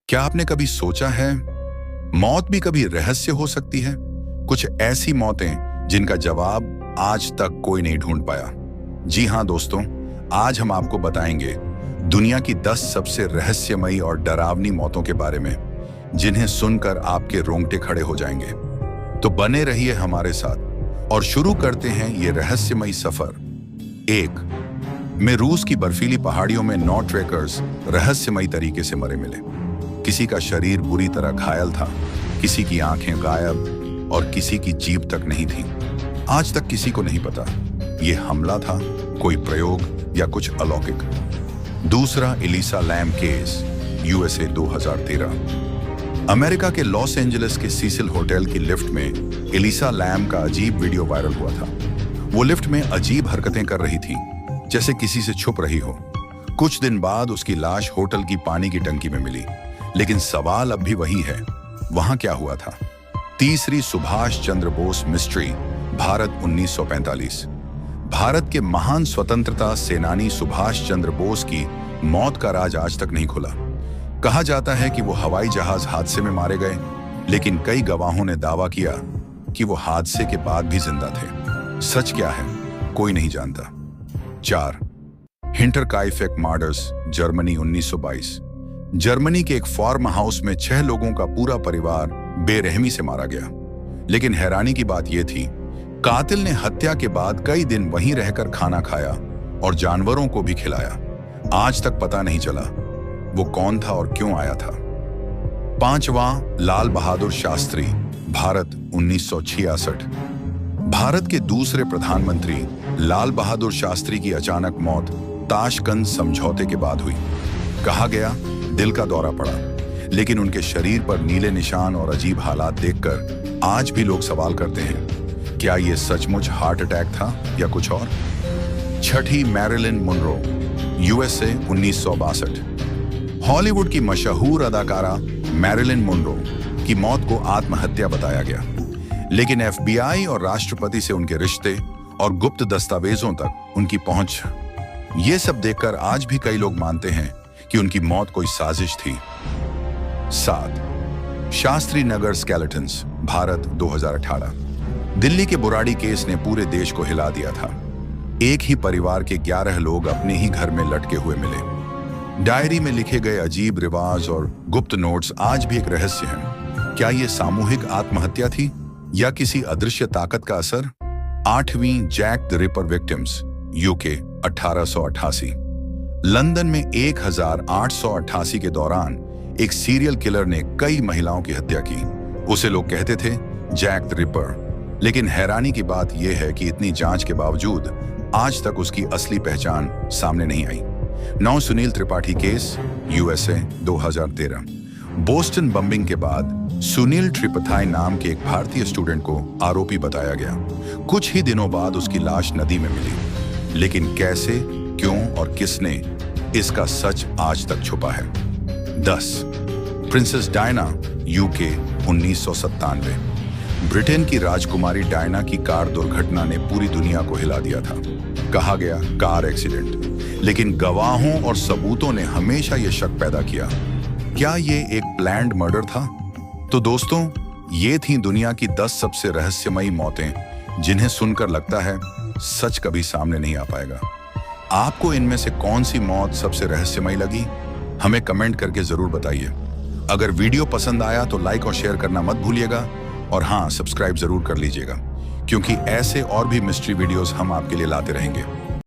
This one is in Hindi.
क्या आपने कभी सोचा है मौत भी कभी रहस्य हो सकती है? कुछ ऐसी मौतें जिनका जवाब आज तक कोई नहीं ढूंढ पाया। जी हां दोस्तों, आज हम आपको बताएंगे दुनिया की 10 सबसे रहस्यमयी और डरावनी मौतों के बारे में, जिन्हें सुनकर आपके रोंगटे खड़े हो जाएंगे। तो बने रहिए हमारे साथ और शुरू करते हैं ये रहस्यमयी सफर। 1 में रूस की बर्फीली पहाड़ियों में 9 ट्रेकर्स रहस्यमयी तरीके से मरे मिले। किसी का शरीर बुरी तरह घायल था, किसी की आंखें गायब और किसी की जीभ तक नहीं थी। आज तक किसी को नहीं पता ये हमला था, कोई प्रयोग या कुछ अलौकिक। दूसरा, Elisa Lam case, USA 2013। America के लॉस एंजलिस के सीसिल होटल की लिफ्ट में एलिसा लैम का अजीब वीडियो वायरल हुआ था। वो लिफ्ट में अजीब हरकतें कर रही थी, जैसे किसी से छुप रही हो। कुछ दिन बाद उसकी लाश होटल की पानी की टंकी में मिली, लेकिन सवाल अब भी वही है, वहां क्या हुआ था? तीसरी, सुभाष चंद्र बोस मिस्ट्री, भारत 1945। भारत के महान स्वतंत्रता सेनानी सुभाष चंद्र बोस की मौत का राज आज तक नहीं खुला। कहा जाता है कि वो हवाई जहाज हादसे में मारे गए, लेकिन कई गवाहों ने दावा किया कि वो हादसे के बाद भी जिंदा थे। सच क्या है, कोई नहीं जानता। 4 हिंटरकाइफेक मर्डर्स, जर्मनी 1922। जर्मनी के एक फार्म हाउस में 6 लोगों का पूरा परिवार बेरहमी से मारा गया। लेकिन हैरानी की बात यह थी, कातिल ने हत्या के बाद कई दिन वहीं रहकर खाना खाया और जानवरों को भी खिलाया। आज तक पता नहीं चला वो कौन था और क्यों आया था। 5वां, लाल बहादुर शास्त्री, भारत 1966। भारत के दूसरे प्रधानमंत्री लाल बहादुर शास्त्री की अचानक मौत ताशकंद समझौते के बाद हुई। कहा गया दिल का दौरा पड़ा, लेकिन उनके शरीर पर नीले निशान और अजीब हालात देखकर आज भी लोग सवाल करते हैं, क्या यह सचमुच हार्ट अटैक था या कुछ और? 6, मैरिलिन मोनरो, यूएसए 1962। हॉलीवुड की मशहूर अदाकारा मैरिलिन मोनरो की मौत को आत्महत्या बताया गया, लेकिन एफबीआई और राष्ट्रपति से उनके रिश्ते और गुप्त दस्तावेजों तक उनकी पहुंच, ये सब देखकर आज भी कई लोग मानते हैं कि उनकी मौत कोई साजिश थी। 7 शास्त्री नगर स्केलेटन्स, भारत 2018। दिल्ली के बुराड़ी केस ने पूरे देश को हिला दिया था। एक ही परिवार के 11 लोग अपने ही घर में लटके हुए मिले। डायरी में लिखे गए अजीब रिवाज और गुप्त नोट्स आज भी एक रहस्य हैं। क्या यह सामूहिक आत्महत्या थी या किसी अदृश्य ताकत का असर? 8वीं, Jack the Ripper victims, UK 1888। London में 1888 के दौरान एक सीरियल किलर ने कई महिलाओं की हत्या की। उसे लोग कहते थे जैक द रिपर, लेकिन हैरानी की बात यह है कि इतनी जांच के बावजूद आज तक उसकी असली पहचान सामने नहीं आई। 9 Sunil Tripathi case, USA 2013। Boston bombing के बाद सुनील त्रिपाठी नाम के एक भारतीय स्टूडेंट को आरोपी बताया गया। कुछ ही दिनों बाद उसकी लाश नदी में मिली, लेकिन कैसे, क्यों और किसने, इसका सच आज तक छुपा है। 10 प्रिंसेस डायना, यूके 1997। ब्रिटेन की राजकुमारी डायना की कार दुर्घटना ने पूरी दुनिया को हिला दिया था। कहा गया कार एक्सीडेंट, लेकिन गवाहों और सबूतों ने हमेशा यह शक पैदा किया, क्या यह एक प्लान्ड मर्डर था? तो दोस्तों, ये थी दुनिया की 10 सबसे रहस्यमयी मौतें, जिन्हें सुनकर लगता है सच कभी सामने नहीं आ पाएगा। आपको इनमें से कौन सी मौत सबसे रहस्यमयी लगी? हमें कमेंट करके जरूर बताइए। अगर वीडियो पसंद आया तो लाइक और शेयर करना मत भूलिएगा, और हाँ, सब्सक्राइब जरूर कर लीजिएगा, क्योंकि ऐसे और भी मिस्ट्री वीडियोस हम आपके लिए लाते रहेंगे।